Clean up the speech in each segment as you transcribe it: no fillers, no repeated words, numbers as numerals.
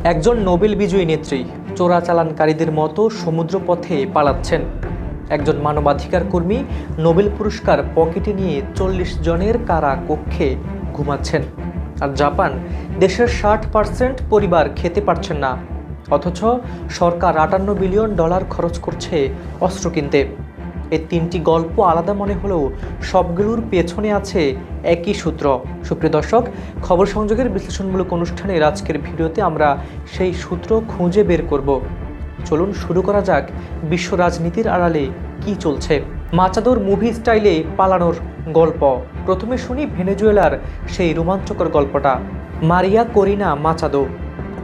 একজন নোবেল বিজয়ী নেত্রী চোরাচালানকারীদের মতো সমুদ্রপথে পালাচ্ছেন। একজন মানবাধিকার কর্মী নোবেল পুরস্কার পকেটে নিয়ে 40 জনের কারা কক্ষে ঘুমাচ্ছেন। আর জাপান দেশের 60% পরিবার খেতে পারছেন না, অথচ সরকার $58 বিলিয়ন খরচ করছে অস্ত্র কিনতে। এই তিনটি গল্প আলাদা মনে হলেও সবগুলোর পেছনে আছে একই সূত্র। সুপ্রিয় দর্শক, খবর সংযোগের বিশ্লেষণমূলক অনুষ্ঠানের আজকের ভিডিওতে আমরা সেই সূত্র খুঁজে বের করব। চলুন শুরু করা যাক বিশ্ব রাজনীতির আড়ালে কি চলছে। মাচাদোর মুভি স্টাইলে পালানোর গল্প। প্রথমে শুনি ভেনেজুয়েলার সেই রোমাঞ্চকর গল্পটা। মারিয়া করিনা মাচাদো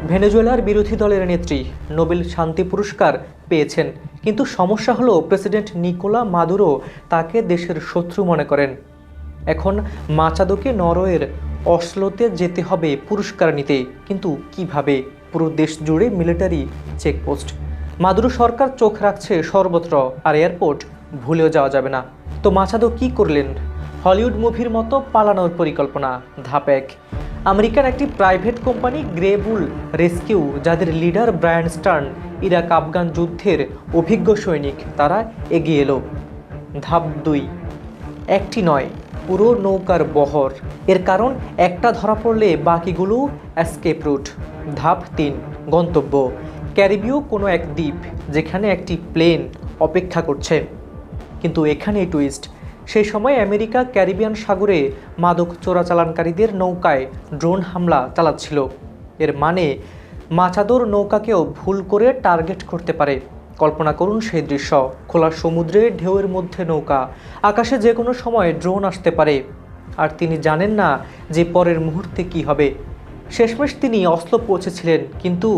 ভেনেজুয়েলার বিরোধী দলের নেত্রী, নোবেল শান্তি পুরস্কার পেয়েছেন। কিন্তু সমস্যা হলো প্রেসিডেন্ট নিকোলা মাদুরো তাকে দেশের শত্রু মনে করেন। এখন মাচাদোকে নরওয়ের অসলোতে যেতে হবে পুরস্কার নিতে, কিন্তু কিভাবে? পুরো দেশ জুড়ে মিলিটারি চেকপোস্ট। মাদুরো সরকার চোখ রাখছে সর্বত্র, আর এয়ারপোর্ট ভুলেও যাওয়া যাবে না। তো মাচাদো কি করলেন? হলিউড মুভির মতো পালানোর পরিকল্পনা। ধাপ 1, আমেরিকার একটি প্রাইভেট কোম্পানি গ্রে বুল রেস্কিউ, যাদের leader Brian stern Iraq Afghan যুদ্ধের অভিজ্ঞ সৈনিক, তারা এগিয়ে এলো। ধাপ 2, একটি নয়, পুরো নৌকার বহর। এর কারণ একটা ধরা পড়লে বাকিগুলো এসকেপ রুট। ধাপ 3, গন্তব্য ক্যারিবীয় কোনো এক দ্বীপ, যেখানে একটি প্লেন অপেক্ষা করছে। কিন্তু এখানেই টুইস্ট। সেই সময় আমেরিকা ক্যারিবিয়ান সাগরে মাদক চোরাচালানকারীদের নৌকায় ড্রোন হামলা চালাচ্ছিল। এর মানে মাচাদোর নৌকাকেও ভুল করে টার্গেট করতে পারে। কল্পনা করুন সেই দৃশ্য, খোলা সমুদ্রে ঢেউয়ের মধ্যে নৌকা, আকাশে যে কোনো সময় ড্রোন আসতে পারে। আর তিনি জানেন না যে পরের মুহূর্তে কি হবে। শেষমেশ তিনি অসলো পৌঁছেছিলেন, কিন্তু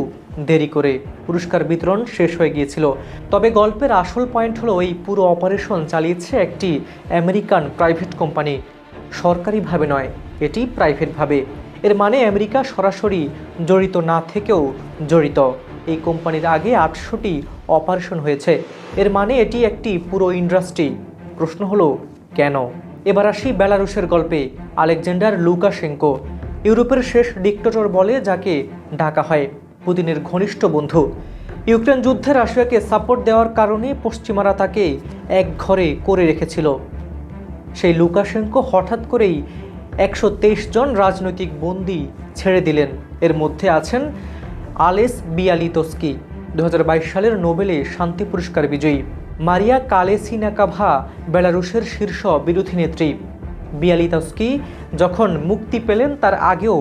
দেরি করে। পুরস্কার বিতরণ শেষ হয়ে গিয়েছিল। তবে গল্পের আসল পয়েন্ট হলো, এই পুরো অপারেশন চালিয়েছে একটি আমেরিকান প্রাইভেট কোম্পানি। সরকারিভাবে নয়, এটি প্রাইভেটভাবে। এর মানে আমেরিকা সরাসরি জড়িত না থেকেও জড়িত। এই কোম্পানির আগে 800টি অপারেশন হয়েছে। এর মানে এটি একটি পুরো ইন্ডাস্ট্রি। প্রশ্ন হলো কেন? এবার আসি বেলারুশের গল্পে। আলেকজান্ডার লুকাশেঙ্কো, ইউরোপের শেষ ডিক্টেটর বলে যাকে ডাকা হয়, পুতিনের ঘনিষ্ঠ বন্ধু। ইউক্রেন যুদ্ধে রাশিয়াকে সাপোর্ট দেওয়ার কারণে পশ্চিমারা তাকে এক ঘরে করে রেখেছিল। সেই লুকাশেঙ্কো হঠাৎ করেই 123 জন রাজনৈতিক বন্দী ছেড়ে দিলেন। এর মধ্যে আছেন আলেস বিয়ালিতস্কি, 2022 সালের নোবেলে শান্তি পুরস্কার বিজয়ী। মারিয়া কালেসিনাকাভা, বেলারুশের শীর্ষ বিরোধী নেত্রী। বিয়ালিতস্কি যখন মুক্তি পেলেন তার আগেও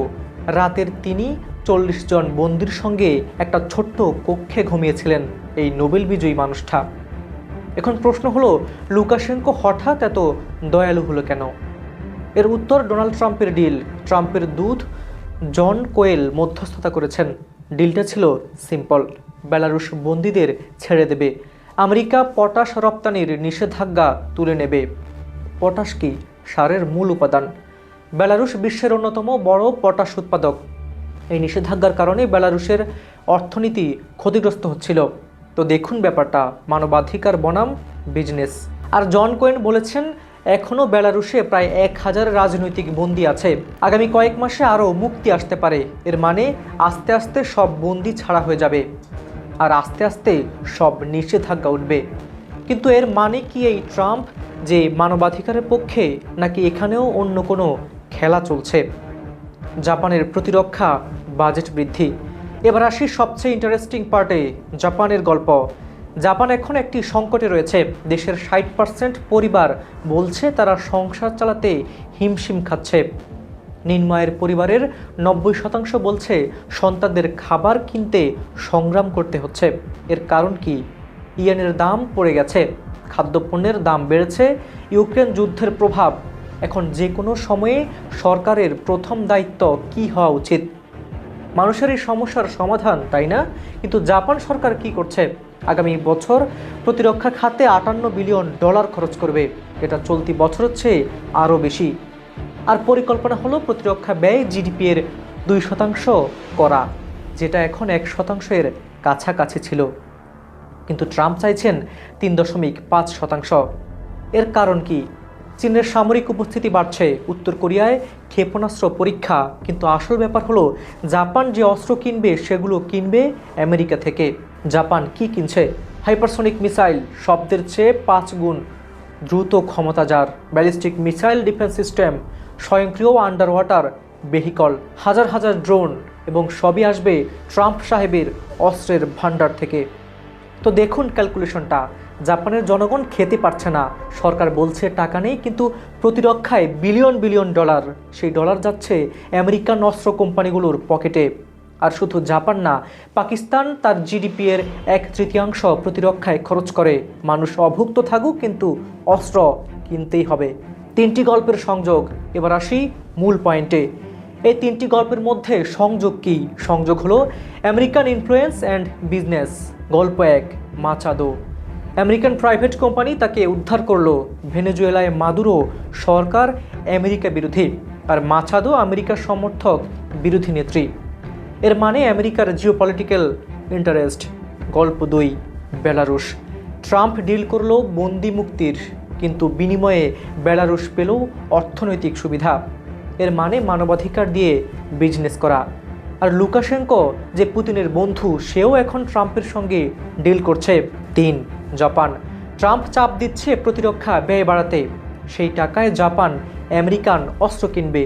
রাতের তিনি 40 জন বন্দীর সঙ্গে একটা ছোট্ট কক্ষে ঘুমিয়েছিলেন এই নোবেল বিজয়ী মানুষটা। এখন প্রশ্ন হলো, লুকাশেঙ্কো হঠাৎ এত দয়ালু হলো কেন? এর উত্তর ডোনাল্ড ট্রাম্পের ডিল। ট্রাম্পের দূত জন কোয়েল মধ্যস্থতা করেছেন। ডিলটা ছিল সিম্পল, বেলারুশ বন্দীদের ছেড়ে দেবে, আমেরিকা পটাশ রপ্তানির নিষেধাজ্ঞা তুলে নেবে। পটাশ কি? সারের মূল উপাদান। বেলারুশ বিশ্বের অন্যতম বড় পটাশ উৎপাদক। এই নিষেধাজ্ঞার কারণে বেলারুশের অর্থনীতি ক্ষতিগ্রস্ত হচ্ছিল। তো দেখুন ব্যাপারটা মানবাধিকার বনাম বিজনেস। আর জন কোয়েন বলেছেন, এখনও বেলারুশে প্রায় 1000 রাজনৈতিক বন্দী আছে। আগামী কয়েক মাসে আরও মুক্তি আসতে পারে। এর মানে আস্তে আস্তে সব বন্দী ছাড়া হয়ে যাবে, আর আস্তে আস্তে সব নিষেধাজ্ঞা উঠবে। কিন্তু এর মানে কি এই ট্রাম্প যে মানবাধিকারের পক্ষে, নাকি এখানেও অন্য কোনো খেলা চলছে? জাপানের প্রতিরক্ষা বাজেট বৃদ্ধি। এবার আসি সবচেয়ে ইন্টারেস্টিং পার্টে, জাপানের গল্প। জাপান এখন একটি সংকটে রয়েছে। দেশের 60% পরিবার বলছে তারা সংসার চালাতে হিমশিম খাচ্ছে। নিম্ন-আয়ের পরিবারের 90% বলছে সন্তানদের খাবার কিনতে সংগ্রাম করতে হচ্ছে। এর কারণ কি? ইয়েনের দাম পড়ে গেছে, খাদ্যপণ্যের দাম বেড়েছে, ইউক্রেন যুদ্ধের প্রভাব। এখন যে কোনো সময়ে সরকারের প্রথম দায়িত্ব কি হওয়া উচিত? মানুষের এই সমস্যার সমাধান, তাই না? কিন্তু জাপান সরকার কি করছে? আগামী বছর প্রতিরক্ষা খাতে $58 বিলিয়ন খরচ করবে। এটা চলতি বছরের চেয়ে আরও বেশি। আর পরিকল্পনা হলো প্রতিরক্ষা ব্যয় জিডিপি এর 2% করা, যেটা এখন 1%-এর কাছাকাছি ছিল। কিন্তু ট্রাম্প চাইছেন 3.5%। এর কারণ কি? চীনের সামরিক উপস্থিতি বাড়ছে, উত্তর কোরিয়ায় ক্ষেপণাস্ত্র পরীক্ষা, কিন্তু আসল ব্যাপার হলো জাপান যে অস্ত্র কিনবে সেগুলো কিনবে আমেরিকা থেকে। জাপান কি কিনছে? হাইপারসনিক মিসাইল, শব্দের চেয়ে 5 গুণ দ্রুত ক্ষমতা, যার ব্যালিস্টিক মিসাইল ডিফেন্স সিস্টেম, স্বয়ংক্রিয় আন্ডার ওয়াটার ভেহিকল, হাজার হাজার ড্রোন, এবং সবই আসবে ট্রাম্প সাহেবের অস্ত্রের ভান্ডার থেকে। তো দেখুন ক্যালকুলেশনটা, জাপানের জনগণ খেতে পারছে না, সরকার বলছে টাকা নেই, কিন্তু প্রতিরক্ষায় বিলিয়ন বিলিয়ন ডলার, সেই ডলার যাচ্ছে আমেরিকান অস্ত্র কোম্পানিগুলোর পকেটে। আর শুধু জাপান না, পাকিস্তান তার জিডিপি এর 1/3 প্রতিরক্ষায় খরচ করে। মানুষ অভুক্ত থাকুক, কিন্তু অস্ত্র কিনতেই হবে। 3টি গল্পের সংযোগ। এবার আসি মূল পয়েন্টে। এই 3টি গল্পের মধ্যে সংযোগ কি? সংযোগ হলো আমেরিকান ইনফ্লুয়েন্স অ্যান্ড বিজনেস। গল্প 1, মাচাদো। আমেরিকান প্রাইভেট কোম্পানি তাকে উদ্ধার করলো। ভেনেজুয়েলায় মাদুরো সরকার আমেরিকা বিরোধী, আর মাচাদো আমেরিকার সমর্থক বিরোধী নেত্রী। এর মানে আমেরিকার জিওপলিটিক্যাল ইন্টারেস্ট। গল্প 2, বেলারুশ। ট্রাম্প ডিল করলো বন্দি মুক্তির, কিন্তু বিনিময়ে বেলারুশ পেল অর্থনৈতিক সুবিধা। এর মানে মানবাধিকার দিয়ে বিজনেস করা। আর লুকাশেঙ্কো, যে পুতিনের বন্ধু, সেও এখন ট্রাম্পের সঙ্গে ডিল করছে। 3, জাপান। ট্রাম্প চাপ দিচ্ছে প্রতিরক্ষা ব্যয় বাড়াতে, সেই টাকায় জাপান আমেরিকান অস্ত্র কিনবে।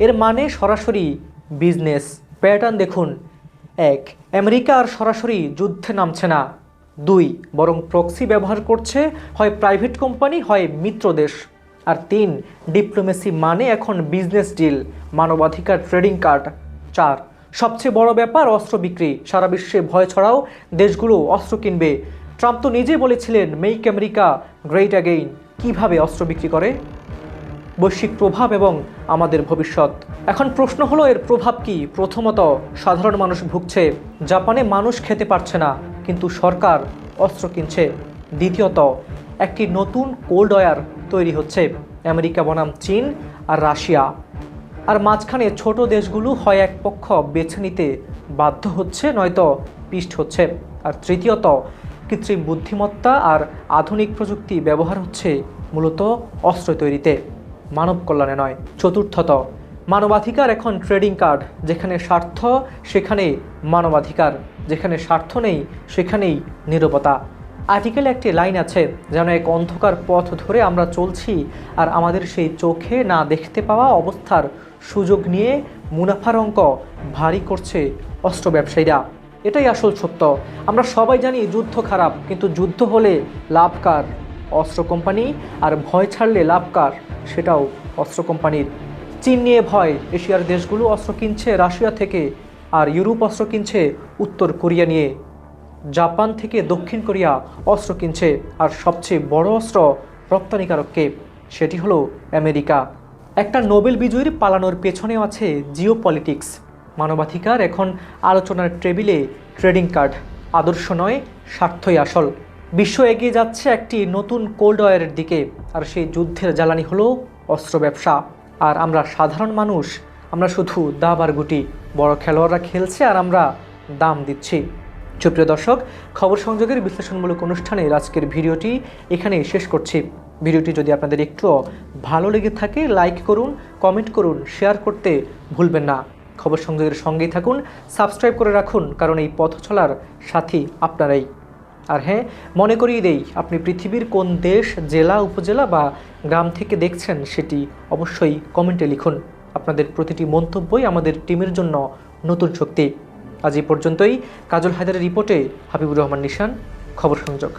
এর মানে সরাসরি বিজনেস। প্যাটার্ন দেখুন। 1, আমেরিকা আর সরাসরি যুদ্ধে নামছে না। 2, বরং প্রক্সি ব্যবহার করছে, হয় প্রাইভেট কোম্পানি, হয় মিত্র দেশ। আর 3, ডিপ্লোমেসি মানে এখন বিজনেস ডিল, মানবাধিকার ট্রেডিং কার্ড। 4, সবচেয়ে বড় ব্যাপার অস্ত্র বিক্রি। সারা বিশ্বে ভয় ছড়াও, দেশগুলো অস্ত্র কিনবে। ট্রাম্প তো নিজে বলেছিলেন মেক আমেরিকা গ্রেট অ্যাগেইন। কিভাবে অস্ত্র বিক্রি করে? বৈশ্বিক প্রভাব এবং আমাদের ভবিষ্যৎ। এখন প্রশ্ন হলো, এর প্রভাব কি? প্রথমত, সাধারণ মানুষ ভুগছে। জাপানে মানুষ খেতে পারছে না, কিন্তু সরকার অস্ত্র কিনছে। দ্বিতীয়ত, একটি নতুন কোল্ড ওয়ার তৈরি হচ্ছে, আমেরিকা বনাম চীন আর রাশিয়া। আর মাঝখানে ছোট দেশগুলো হয় এক পক্ষ বেছে নিতে বাধ্য হচ্ছে, নয়তো পিষ্ট হচ্ছে। আর তৃতীয়ত, কৃত্রিম বুদ্ধিমত্তা আর আধুনিক প্রযুক্তি ব্যবহার হচ্ছে মূলত অস্ত্র তৈরিতে, মানব কল্যাণে নয়। চতুর্থত, মানবাধিকার এখন ট্রেডিং কার্ড। যেখানে স্বার্থ সেখানে মানবাধিকার, যেখানে স্বার্থ নেই সেখানেই নীরবতা। আর্টিকেলে একটি লাইন আছে, যেন এক অন্ধকার পথ ধরে আমরা চলছি, আর আমাদের সেই চোখে না দেখতে পাওয়া অবস্থার সুযোগ নিয়ে মুনাফার অঙ্ক ভারী করছে অস্ত্র ব্যবসায়ীরা। এটাই আসল সত্য। আমরা সবাই জানি যুদ্ধ খারাপ, কিন্তু যুদ্ধ হলে লাভ কার? অস্ত্র কোম্পানি। আর ভয় ছাড়লে লাভ কার? সেটাও অস্ত্র কোম্পানির। চীন নিয়ে ভয়, এশিয়ার দেশগুলো অস্ত্র কিনছে রাশিয়া থেকে, আর ইউরোপ অস্ত্র কিনছে উত্তর কোরিয়া নিয়ে। জাপান থেকে দক্ষিণ কোরিয়া অস্ত্র কিনছে, আর সবচেয়ে বড় অস্ত্র রপ্তানিকারককে, সেটি হলো আমেরিকা। একটা নোবেল বিজয়ীর পালানোর পেছনেও আছে জিওপলিটিক্স। মানবাধিকার এখন আলোচনার টেবিলে ট্রেডিং কার্ড। আদর্শ নয়, স্বার্থই আসল। বিশ্ব এগিয়ে যাচ্ছে একটি নতুন কোল্ড ওয়ারের দিকে, আর সেই যুদ্ধের জ্বালানি হলো অস্ত্র ব্যবসা। আর আমরা সাধারণ মানুষ, আমরা শুধু দাব আর গুটি। বড় খেলোয়াড়রা খেলছে আর আমরা দাম দিচ্ছি। সুপ্রিয় দর্শক, খবর সংযোগের বিশ্লেষণমূলক অনুষ্ঠানের আজকের ভিডিওটি এখানেই শেষ করছি। ভিডিওটি যদি আপনাদের একটু ভালো লেগে থাকে, লাইক করুন, কমেন্ট করুন, শেয়ার করতে ভুলবেন না। খবর সংযোগের সঙ্গেই থাকুন, সাবস্ক্রাইব করে রাখুন, কারণ এই পথ চলার সাথী আপনারাই। আর হ্যাঁ, মনে করিয়ে দেই, আপনি পৃথিবীর কোন দেশ, জেলা, উপজেলা বা গ্রাম থেকে দেখছেন সেটি অবশ্যই কমেন্টে লিখুন। আপনাদের প্রতিটি মন্তব্যই আমাদের টিমের জন্য নতুন শক্তি। আজ এই পর্যন্তই। কাজল হায়দারের রিপোর্টে হাবিবুর রহমান নিশান, খবর সংযোগ।